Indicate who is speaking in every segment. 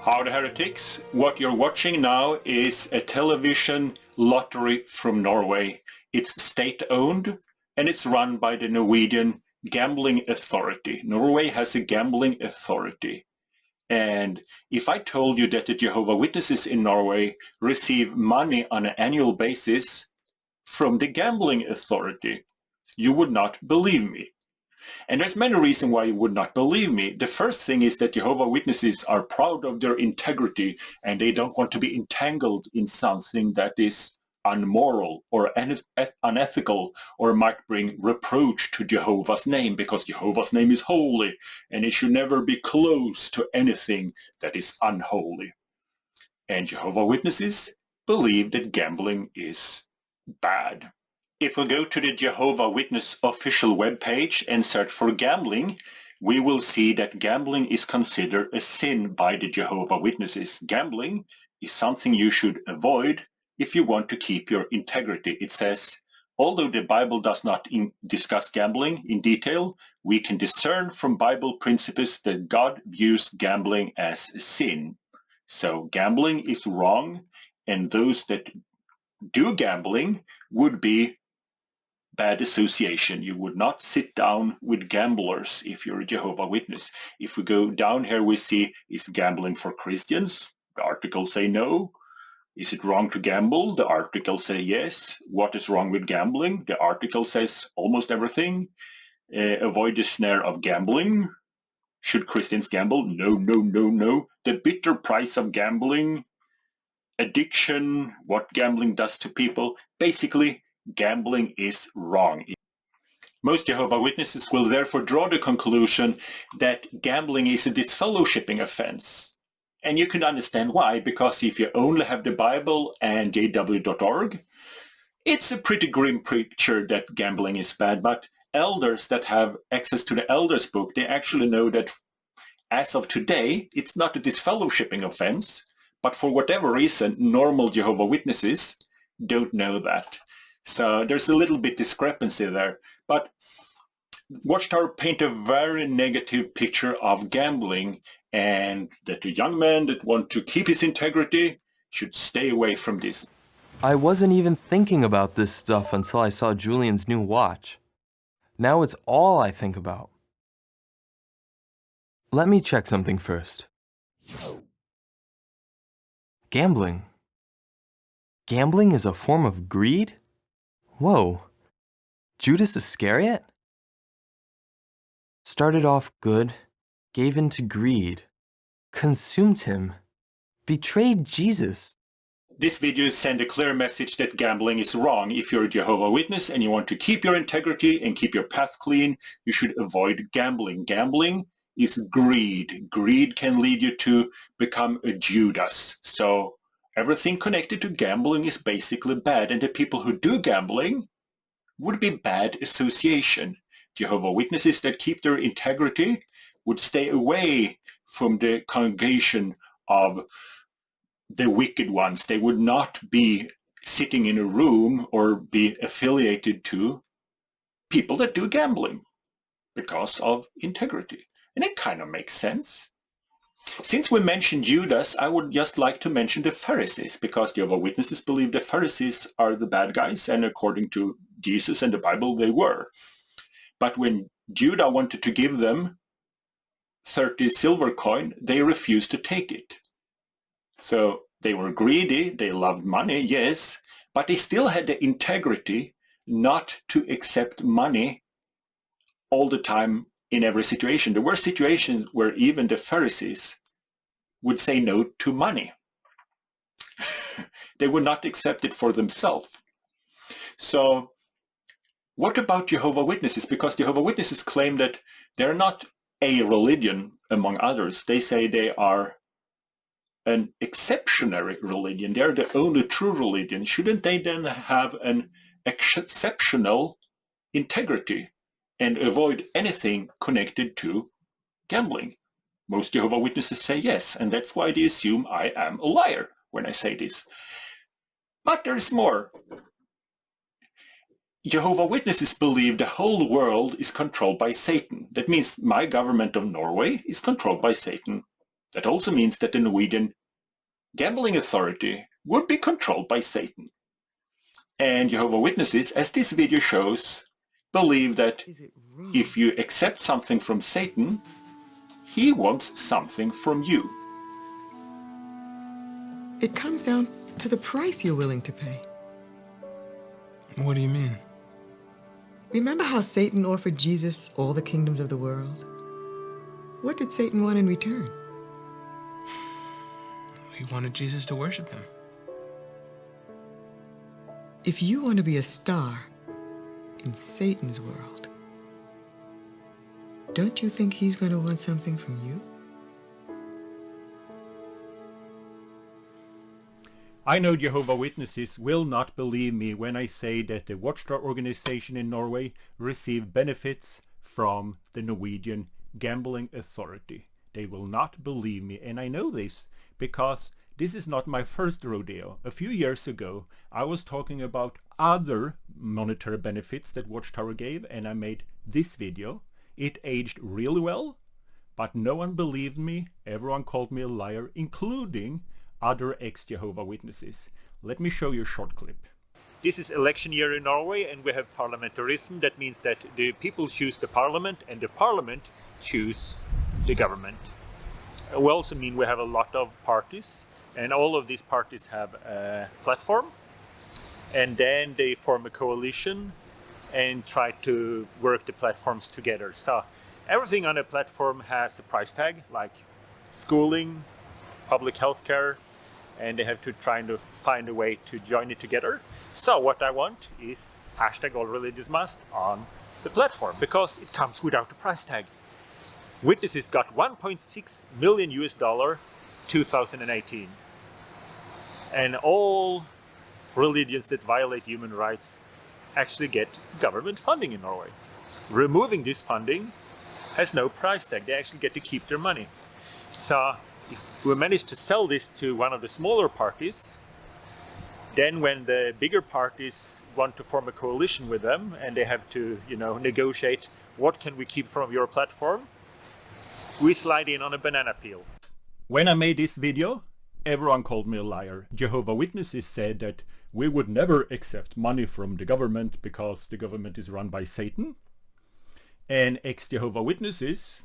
Speaker 1: Howdy heretics, what you're watching now is a television lottery from Norway. It's state-owned and it's run by the Norwegian Gambling Authority. Norway has a gambling authority. And if I told you that the Jehovah Witnesses in Norway receive money on an annual basis from the gambling authority, you would not believe me. And there's many reasons why you would not believe me. The first thing is that Jehovah Witnesses are proud of their integrity and they don't want to be entangled in something that is unmoral or unethical or might bring reproach to Jehovah's name, because Jehovah's name is holy and it should never be close to anything that is unholy. And Jehovah Witnesses believe that gambling is bad. If we go to the Jehovah Witness official webpage and search for gambling, we will see that gambling is considered a sin by the Jehovah Witnesses. Gambling is something you should avoid if you want to keep your integrity. It says, although the Bible does not discuss gambling in detail, we can discern from Bible principles that God views gambling as a sin. So gambling is wrong, and those that do gambling would be bad association. You would not sit down with gamblers if you're a Jehovah Witness. If we go down here, we see, is gambling for Christians? The articles say no. Is it wrong to gamble? The articles say yes. What is wrong with gambling? The article says almost everything. Avoid the snare of gambling. Should Christians gamble? No, no, no, no. The bitter price of gambling. Addiction, what gambling does to people. Basically, gambling is wrong. Most Jehovah Witnesses will therefore draw the conclusion that gambling is a disfellowshipping offense. And you can understand why, because if you only have the Bible and jw.org, it's a pretty grim picture that gambling is bad. But elders that have access to the elders book, they actually know that as of today, it's not a disfellowshipping offense, but for whatever reason, normal Jehovah Witnesses don't know that. So there's a little bit discrepancy there. But Watchtower paint a very negative picture of gambling, and that a young man that wants to keep his integrity should stay away from this.
Speaker 2: I wasn't even thinking about this stuff until I saw Julian's new watch. Now it's all I think about. Let me check something first. Gambling. Gambling is a form of greed? Whoa. Judas Iscariot? Started off good, gave in to greed, consumed him, betrayed Jesus.
Speaker 1: This video sends a clear message that gambling is wrong. If you're a Jehovah Witness and you want to keep your integrity and keep your path clean, you should avoid gambling. Gambling is greed. Greed can lead you to become a Judas. So everything connected to gambling is basically bad, and the people who do gambling would be bad association. Jehovah Witnesses that keep their integrity would stay away from the congregation of the wicked ones. They would not be sitting in a room or be affiliated to people that do gambling because of integrity. And it kind of makes sense. Since we mentioned Judas, I would just like to mention the Pharisees, because Jehovah Witnesses believe the Pharisees are the bad guys, and according to Jesus and the Bible, they were. But when Judah wanted to give them 30 silver coin, they refused to take it. So they were greedy, they loved money, yes, but they still had the integrity not to accept money all the time in every situation. There were situations where even the Pharisees would say no to money. They would not accept it for themselves. So what about Jehovah Witnesses? Because Jehovah Witnesses claim that they're not a religion among others. They say they are an exceptional religion. They're the only true religion. Shouldn't they then have an exceptional integrity and avoid anything connected to gambling? Most Jehovah Witnesses say yes, and that's why they assume I am a liar when I say this. But there is more. Jehovah Witnesses believe the whole world is controlled by Satan. That means my government of Norway is controlled by Satan. That also means that the Norwegian Gambling Authority would be controlled by Satan. And Jehovah Witnesses, as this video shows, believe that if you accept something from Satan, he wants something from you.
Speaker 3: It comes down to the price you're willing to pay.
Speaker 4: What do you mean?
Speaker 3: Remember how Satan offered Jesus all the kingdoms of the world? What did Satan want in return?
Speaker 4: He wanted Jesus to worship him.
Speaker 3: If you want to be a star in Satan's world, don't you think he's going to want something from you?
Speaker 1: I know Jehovah Witnesses will not believe me when I say that the Watchtower organization in Norway received benefits from the Norwegian Gambling Authority. They will not believe me, and I know this because this is not my first rodeo. A few years ago, I was talking about other monetary benefits that Watchtower gave, and I made this video. It aged really well, but no one believed me. Everyone called me a liar, including other ex-Jehovah Witnesses. Let me show you a short clip. This is election year in Norway, and we have parliamentarism. That means that the people choose the parliament, and the parliament choose the government. We also mean we have a lot of parties, and all of these parties have a platform, and then they form a coalition and try to work the platforms together. So everything on a platform has a price tag, like schooling, public health care, and they have to try to find a way to join it together. So what I want is hashtag all religions must on the platform, because it comes without a price tag. Witnesses got $1.6 million 2018. And all religions that violate human rights actually get government funding in Norway. Removing this funding has no price tag. They actually get to keep their money. So if we manage to sell this to one of the smaller parties, then when the bigger parties want to form a coalition with them and they have to, negotiate what can we keep from your platform, we slide in on a banana peel. When I made this video, everyone called me a liar. Jehovah Witnesses said that we would never accept money from the government because the government is run by Satan. And ex-Jehovah Witnesses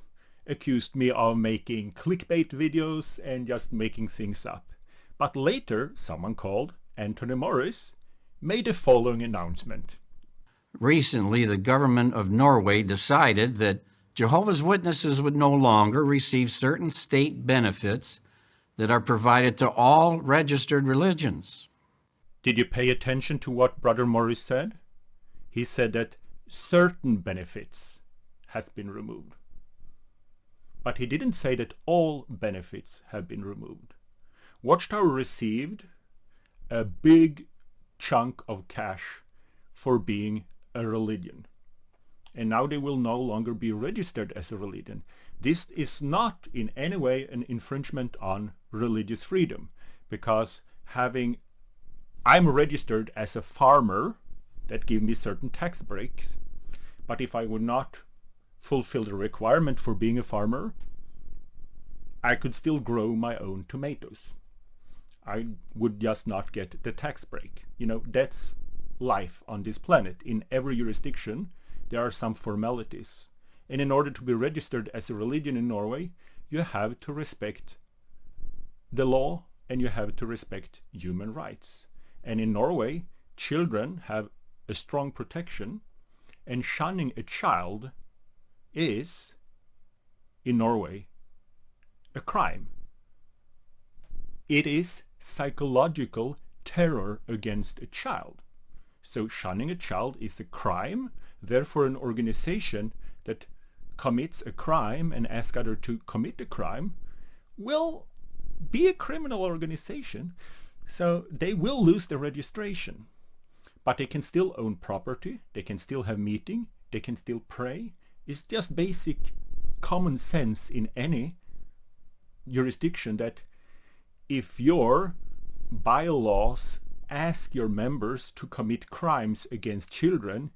Speaker 1: accused me of making clickbait videos and just making things up. But later, someone called Anthony Morris made the following announcement.
Speaker 5: Recently, the government of Norway decided that Jehovah's Witnesses would no longer receive certain state benefits that are provided to all registered religions.
Speaker 1: Did you pay attention to what Brother Morris said? He said that certain benefits has been removed. But he didn't say that all benefits have been removed. Watchtower received a big chunk of cash for being a religion. And now they will no longer be registered as a religion. This is not in any way an infringement on religious freedom, because I'm registered as a farmer, that gives me certain tax breaks, but if I would not fulfill the requirement for being a farmer, I could still grow my own tomatoes. I would just not get the tax break. That's life on this planet. In every jurisdiction, there are some formalities. And in order to be registered as a religion in Norway, you have to respect the law and you have to respect human rights. And in Norway, children have a strong protection, and shunning a child is, in Norway, a crime. It is psychological terror against a child. So shunning a child is a crime. Therefore, an organization that commits a crime and asks others to commit a crime will be a criminal organization. So they will lose their registration. But they can still own property, they can still have meeting, they can still pray. It's just basic common sense in any jurisdiction that if your bylaws ask your members to commit crimes against children,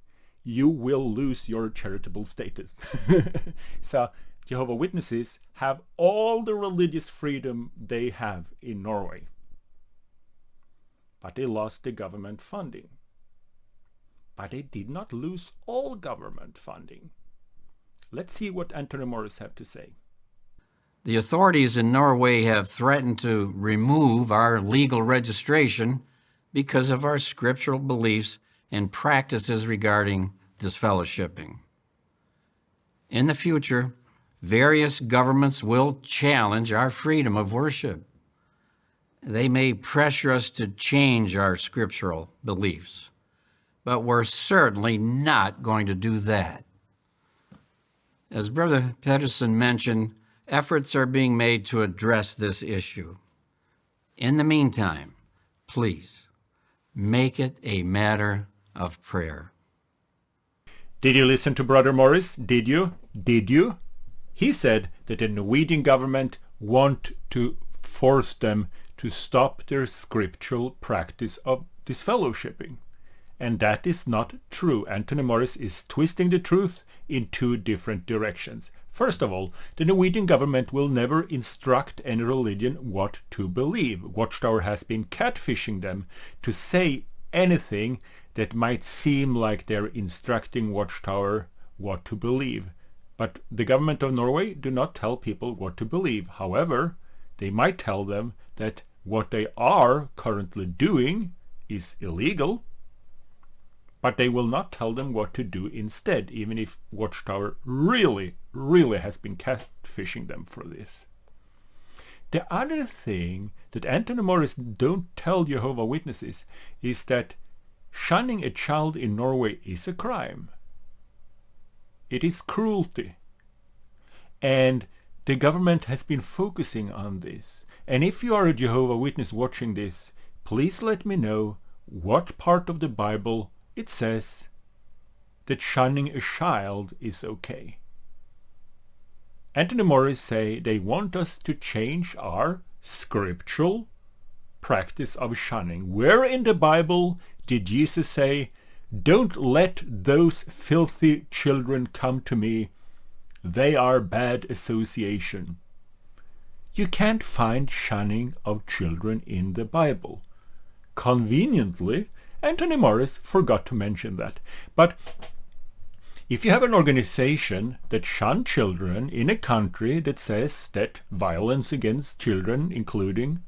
Speaker 1: you will lose your charitable status. So Jehovah Witnesses have all the religious freedom they have in Norway. But they lost the government funding. But they did not lose all government funding. Let's see what Anthony Morris have to say.
Speaker 5: The authorities in Norway have threatened to remove our legal registration because of our scriptural beliefs and practices regarding disfellowshipping. In the future, various governments will challenge our freedom of worship. They may pressure us to change our scriptural beliefs, but we're certainly not going to do that. As Brother Pedersen mentioned, efforts are being made to address this issue. In the meantime, please make it a matter of prayer.
Speaker 1: Did you listen to Brother Morris? Did you? Did you? He said that the Norwegian government want to force them to stop their scriptural practice of disfellowshipping. And that is not true. Anthony Morris is twisting the truth in two different directions. First of all, the Norwegian government will never instruct any religion what to believe. Watchtower has been catfishing them to say anything that might seem like they're instructing Watchtower what to believe. But the government of Norway do not tell people what to believe. However, they might tell them that what they are currently doing is illegal, but they will not tell them what to do instead, even if Watchtower really has been catfishing them for this. The other thing that Anthony Morris don't tell Jehovah Witnesses is that shunning a child in Norway is a crime. It is cruelty. And the government has been focusing on this. And if you are a Jehovah Witness watching this, please let me know what part of the Bible it says that shunning a child is okay. Anthony Morris say they want us to change our scriptural practice of shunning. Where in the Bible did Jesus say, "Don't let those filthy children come to me. They are bad association"? You can't find shunning of children in the Bible. Conveniently, Anthony Morris forgot to mention that. But if you have an organization that shun children in a country that says that violence against children, including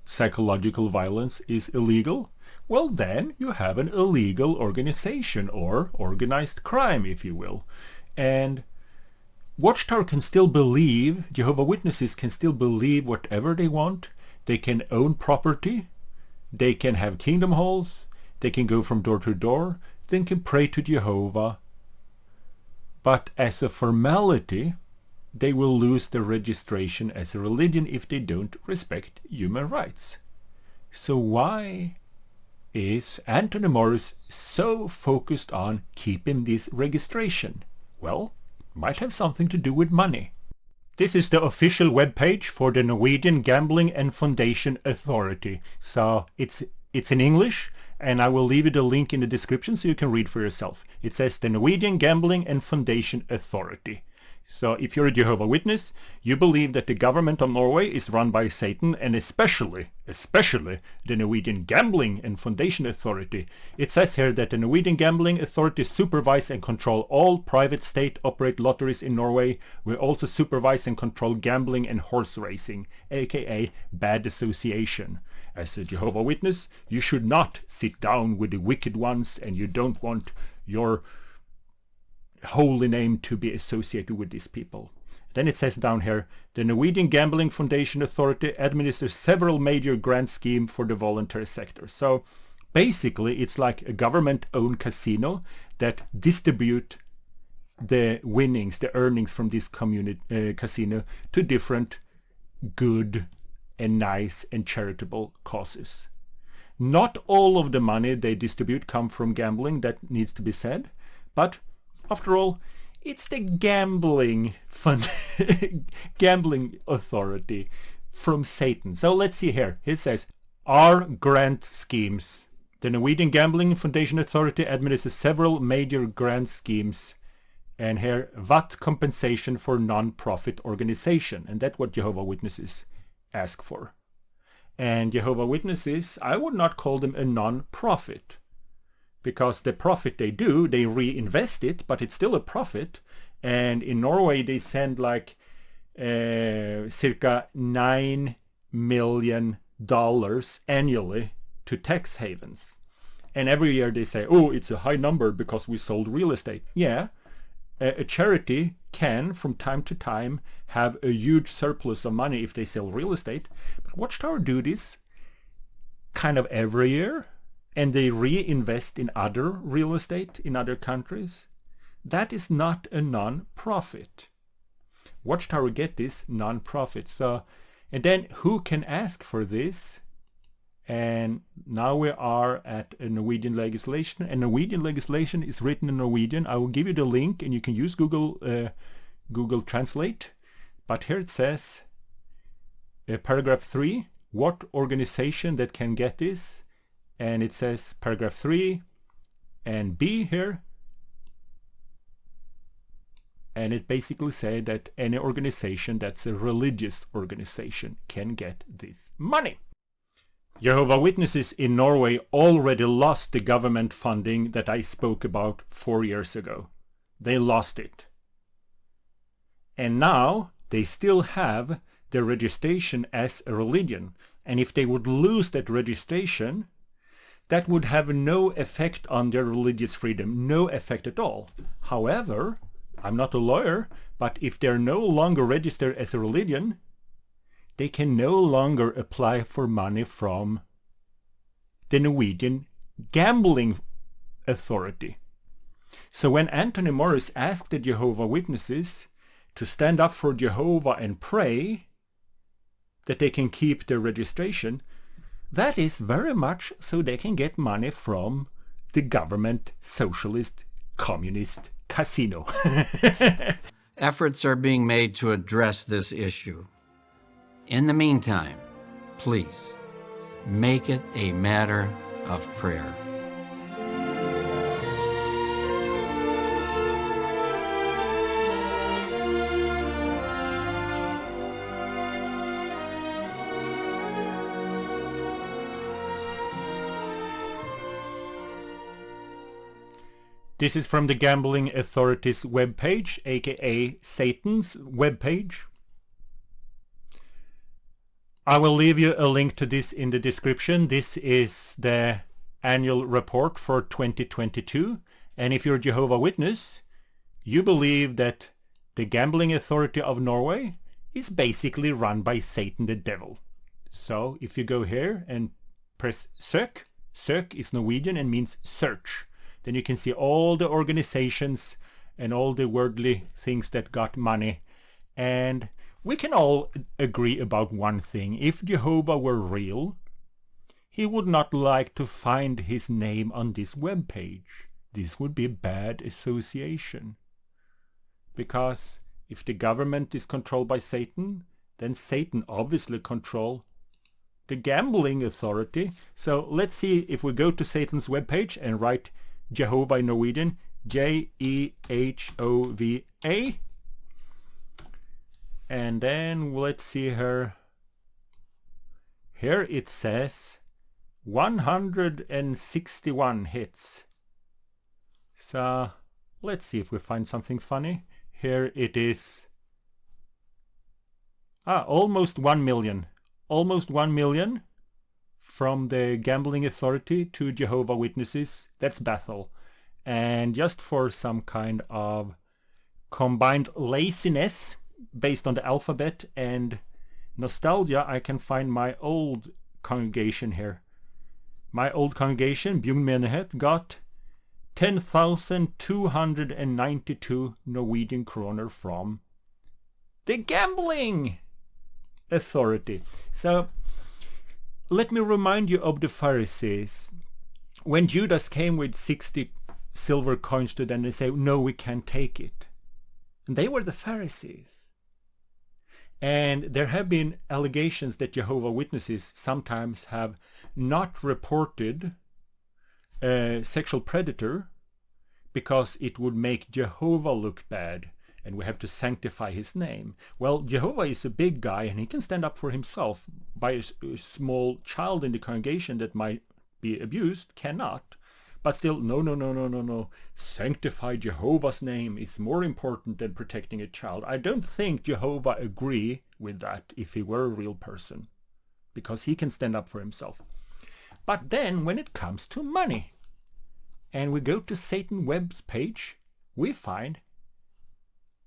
Speaker 1: psychological violence, is illegal, well then you have an illegal organization, or organized crime, if you will. And Watchtower can still believe, Jehovah Witnesses can still believe whatever they want. They can own property. They can have kingdom halls. They can go from door to door. They can pray to Jehovah. But as a formality, they will lose their registration as a religion if they don't respect human rights. So why is Anthony Morris so focused on keeping this registration? Well, it might have something to do with money. This is the official webpage for the Norwegian Gambling and Foundation Authority. So it's in English, and I will leave you the link in the description so you can read for yourself. It says the Norwegian Gambling and Foundation Authority. So if you're a Jehovah Witness, you believe that the government of Norway is run by Satan, and especially the Norwegian Gambling and Foundation Authority. It says here that the Norwegian Gambling Authority supervise and control all private state-operated lotteries in Norway. We also supervise and control gambling and horse racing, aka bad association. As a Jehovah Witness, you should not sit down with the wicked ones, and you don't want your holy name to be associated with these people. Then it says down here, the Norwegian Gambling Foundation Authority administers several major grant schemes for the voluntary sector. So basically it's like a government-owned casino that distribute the winnings, the earnings from this casino to different good and nice and charitable causes. Not all of the money they distribute come from gambling, that needs to be said, but after all, it's the gambling authority from Satan. So let's see here. It says, our grant schemes. The Norwegian Gambling Foundation Authority administers several major grant schemes And here, VAT compensation for non-profit organization. And that's what Jehovah Witnesses ask for. And Jehovah Witnesses, I would not call them a non-profit, because the profit they do, they reinvest it, but it's still a profit. And in Norway, they send like circa $9 million annually to tax havens. And every year they say, oh, it's a high number because we sold real estate. Yeah, a charity can, from time to time, have a huge surplus of money if they sell real estate. But Watchtower do this kind of every year, and they reinvest in other real estate in other countries. That is not a non-profit. Watchtower get this non-profit. So, and then who can ask for this? And now we are at a Norwegian legislation, and Norwegian legislation is written in Norwegian. I will give you the link, and you can use Google Translate. But here it says, paragraph 3, what organization that can get this? And it says paragraph 3 and B here. And it basically said that any organization that's a religious organization can get this money. Jehovah Witnesses in Norway already lost the government funding that I spoke about 4 years ago. They lost it. And now they still have their registration as a religion. And if they would lose that registration, that would have no effect on their religious freedom, no effect at all. However, I'm not a lawyer, but if they're no longer registered as a religion, they can no longer apply for money from the Norwegian Gambling Authority. So when Anthony Morris asked the Jehovah Witnesses to stand up for Jehovah and pray that they can keep their registration, that is very much so they can get money from the government socialist communist casino.
Speaker 5: Efforts are being made to address this issue. In the meantime, please make it a matter of prayer.
Speaker 1: This is from the Gambling Authority's webpage, aka Satan's webpage. I will leave you a link to this in the description. This is the annual report for 2022. And if you're a Jehovah Witness, you believe that the Gambling Authority of Norway is basically run by Satan the devil. So if you go here and press søk, søk is Norwegian and means search. Then you can see all the organizations and all the worldly things that got money. And we can all agree about one thing. If Jehovah were real, he would not like to find his name on this webpage. This would be bad association. Because if the government is controlled by Satan, then Satan obviously controls the Gambling Authority. So let's see if we go to Satan's webpage and write Jehovah in Norwegian, Jehova. And then let's see here. Here it says 161 hits. So let's see if we find something funny. Here it is. Almost 1 million. Almost 1 million. From the Gambling Authority to Jehovah Witnesses. That's Bethel. And just for some kind of combined laziness based on the alphabet and nostalgia, I can find my old congregation here. My old congregation, Bjugn Menighet, got 10,292 Norwegian kroner from the Gambling Authority. So let me remind you of the Pharisees. When Judas came with 60 silver coins to them, they say, no, we can't take it. And they were the Pharisees. And there have been allegations that Jehovah Witnesses sometimes have not reported a sexual predator because it would make Jehovah look bad, and we have to sanctify his name. Well, Jehovah is a big guy, and he can stand up for himself. By a small child in the congregation that might be abused cannot. But still, no. Sanctify Jehovah's name is more important than protecting a child. I don't think Jehovah agree with that if he were a real person, because he can stand up for himself. But then when it comes to money, and we go to Satan Webb's page, we find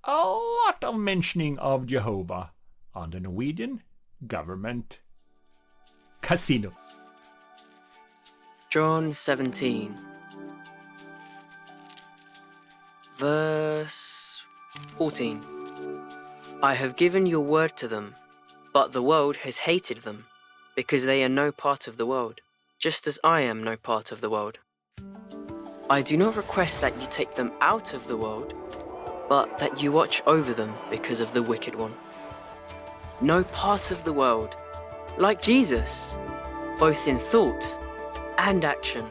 Speaker 1: a lot of mentioning of Jehovah on the Norwegian government casino.
Speaker 6: John 17, verse 14. I have given your word to them, but the world has hated them, because they are no part of the world, just as I am no part of the world. I do not request that you take them out of the world, but that you watch over them because of the wicked one. No part of the world, like Jesus, both in thought and action,